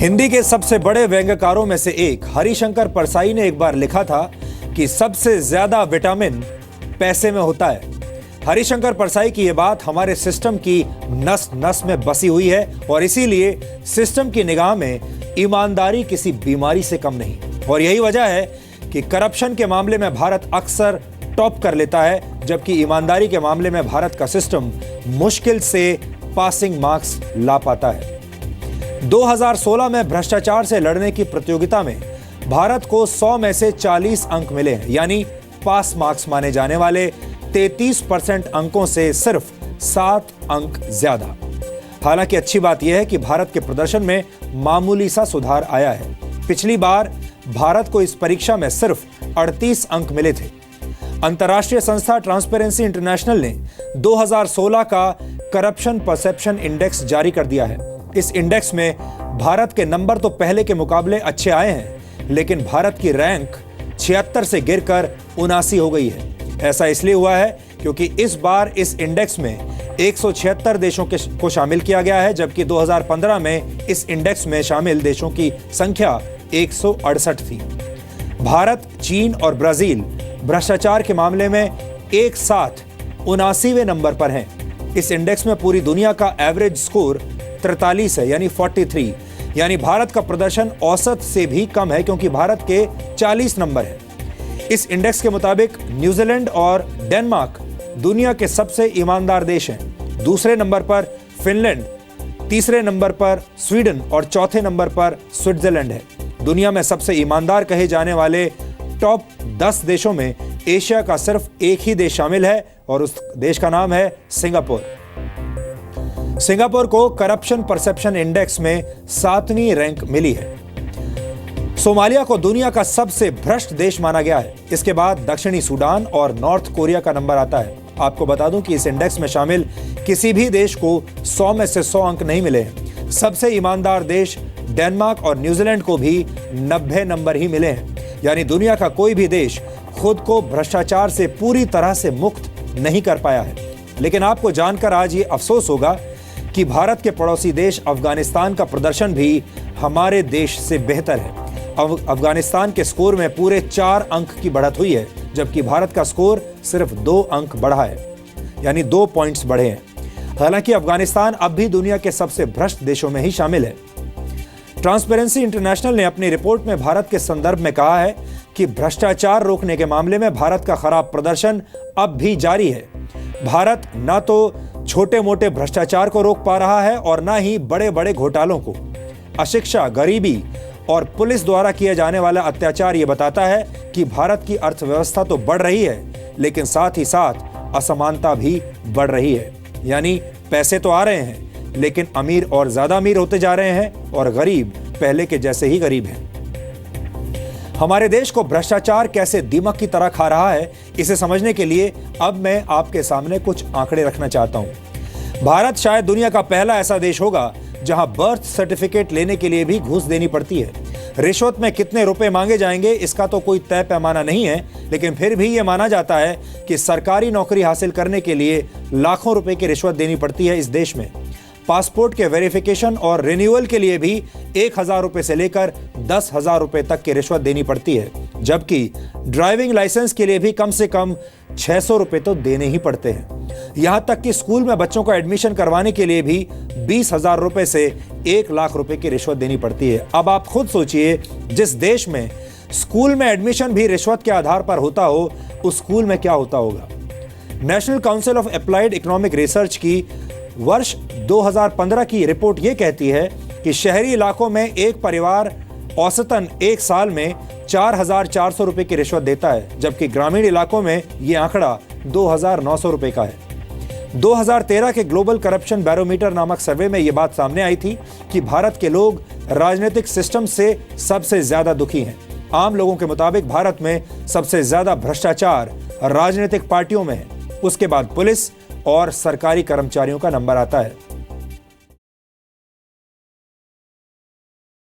हिंदी के सबसे बड़े व्यंग्यकारों में से एक हरिशंकर परसाई ने एक बार लिखा था कि सबसे ज्यादा विटामिन पैसे में होता है। हरिशंकर परसाई की यह बात हमारे सिस्टम की नस नस में बसी हुई है और इसीलिए सिस्टम की निगाह में ईमानदारी किसी बीमारी से कम नहीं। और यही वजह है कि करप्शन के मामले में भारत अक्सर टॉप कर लेता है, जबकि ईमानदारी के मामले में भारत का सिस्टम मुश्किल से पासिंग मार्क्स ला पाता है। 2016 में भ्रष्टाचार से लड़ने की प्रतियोगिता में भारत को 100 में से 40 अंक मिले हैं, यानी पास मार्क्स माने जाने वाले 33% अंकों से सिर्फ 7 अंक ज्यादा। हालांकि अच्छी बात यह है कि भारत के प्रदर्शन में मामूली सा सुधार आया है। पिछली बार भारत को इस परीक्षा में सिर्फ 38 अंक मिले थे। अंतर्राष्ट्रीय संस्था ट्रांसपेरेंसी इंटरनेशनल ने 2016 का करप्शन परसेप्शन इंडेक्स जारी कर दिया है। इस इंडेक्स में भारत के नंबर तो पहले के मुकाबले अच्छे आए हैं, लेकिन भारत की रैंक 76 से गिरकर 79 हो गई है। ऐसा इसलिए हुआ है क्योंकि इस बार इस इंडेक्स में 176 देशों को शामिल किया गया है, जबकि 2015 में इस इंडेक्स में शामिल देशों की संख्या 168 थी। भारत, चीन और ब्राजील भ्रष्टाचार के मामले में एक साथ 79वें नंबर पर हैं। इस इंडेक्स में पूरी दुनिया का एवरेज स्कोर 43 है, यानी 43, यानी भारत का प्रदर्शन औसत से भी कम है क्योंकि भारत के 40 नंबर हैं। इस इंडेक्स के मुताबिक न्यूजीलैंड और डेनमार्क दुनिया के सबसे ईमानदार देश हैं। दूसरे नंबर पर फिनलैंड, तीसरे नंबर पर स्वीडन और चौथे नंबर पर स्विट्जरलैंड है। दुनिया में सबसे ईमानदार कहे जाने वाले टॉप 10 देशों में एशिया का सिर्फ एक ही देश शामिल है और उस देश का नाम है सिंगापुर। सिंगापुर को करप्शन परसेप्शन इंडेक्स में 7वीं रैंक मिली है। सोमालिया को दुनिया का सबसे भ्रष्ट देश माना गया है। इसके बाद दक्षिणी सूडान और नॉर्थ कोरिया का नंबर आता है। आपको बता दूं कि इस इंडेक्स में शामिल किसी भी देश को 100 में से 100 अंक नहीं मिले हैं। सबसे ईमानदार देश डेनमार्क और न्यूजीलैंड को भी 90 नंबर ही मिले हैं, यानी दुनिया का कोई भी देश खुद को भ्रष्टाचार से पूरी तरह से मुक्त नहीं कर पाया है। लेकिन आपको जानकर आज ये अफसोस होगा कि भारत के पड़ोसी देश अफगानिस्तान का प्रदर्शन भी हमारे देश से बेहतर है। अफगानिस्तान के स्कोर में पूरे 4 अंक की बढ़त हुई है, जबकि भारत का स्कोर सिर्फ 2 अंक बढ़ा है, यानी 2 पॉइंट्स बढ़े हैं। हालांकि अफगानिस्तान अब भी दुनिया के सबसे भ्रष्ट देशों में ही शामिल है। ट्रांसपेरेंसी इंटरनेशनल ने अपनी रिपोर्ट में भारत के संदर्भ में कहा है कि भ्रष्टाचार रोकने के मामले में भारत का खराब प्रदर्शन अब भी जारी है। भारत न तो छोटे मोटे भ्रष्टाचार को रोक पा रहा है और न ही बड़े बड़े घोटालों को। अशिक्षा, गरीबी और पुलिस द्वारा किए जाने वाला अत्याचार ये बताता है कि भारत की अर्थव्यवस्था तो बढ़ रही है, लेकिन साथ ही साथ असमानता भी बढ़ रही है। यानी पैसे तो आ रहे हैं, लेकिन अमीर और ज्यादा अमीर होते जा रहे हैं और गरीब पहले के जैसे ही गरीब हैं। हमारे देश को भ्रष्टाचार कैसे दीमक की तरह खा रहा है, इसे समझने के लिए अब मैं आपके सामने कुछ आंकड़े रखना चाहता हूं। भारत शायद दुनिया का पहला ऐसा देश होगा जहां बर्थ सर्टिफिकेट लेने के लिए भी घूस देनी पड़ती है। रिश्वत में कितने रुपए मांगे जाएंगे इसका तो कोई तय पैमाना नहीं है, लेकिन फिर भी यह माना जाता है कि सरकारी नौकरी हासिल करने के लिए लाखों रुपए की रिश्वत देनी पड़ती है इस देश में। पासपोर्ट के वेरिफिकेशन और रिन्यूअल के लिए भी 1000 रुपए से लेकर 10,000 रुपए तक की रिश्वत देनी पड़ती है, जबकि ड्राइविंग लाइसेंस के लिए भी कम से कम 600 रुपए तो देने ही पड़ते हैं। यहां तक कि स्कूल में बच्चों का एडमिशन करवाने के लिए भी 20,000 रुपए से 1 लाख रुपए की रिश्वत देनी पड़ती है। अब आप खुद सोचिए, जिस देश में स्कूल में एडमिशन भी रिश्वत के आधार पर होता हो, उस स्कूल में क्या होता होगा। National council of applied economic research की वर्ष 2015 की रिपोर्ट यह कहती है कि शहरी इलाकों में एक परिवार औसतन एक साल में 4,400 रुपए की रिश्वत देता है, जबकि ग्रामीण इलाकों में यह आंकड़ा 2,900 रुपए का है। 2013 के ग्लोबल करप्शन बैरोमीटर नामक सर्वे में यह बात सामने आई थी कि भारत के लोग राजनीतिक सिस्टम से सबसे ज्यादा दुखी हैं। आम लोगों के मुताबिक भारत में सबसे ज्यादा भ्रष्टाचार राजनीतिक पार्टियों में है, उसके बाद पुलिस और सरकारी कर्मचारियों का नंबर आता है।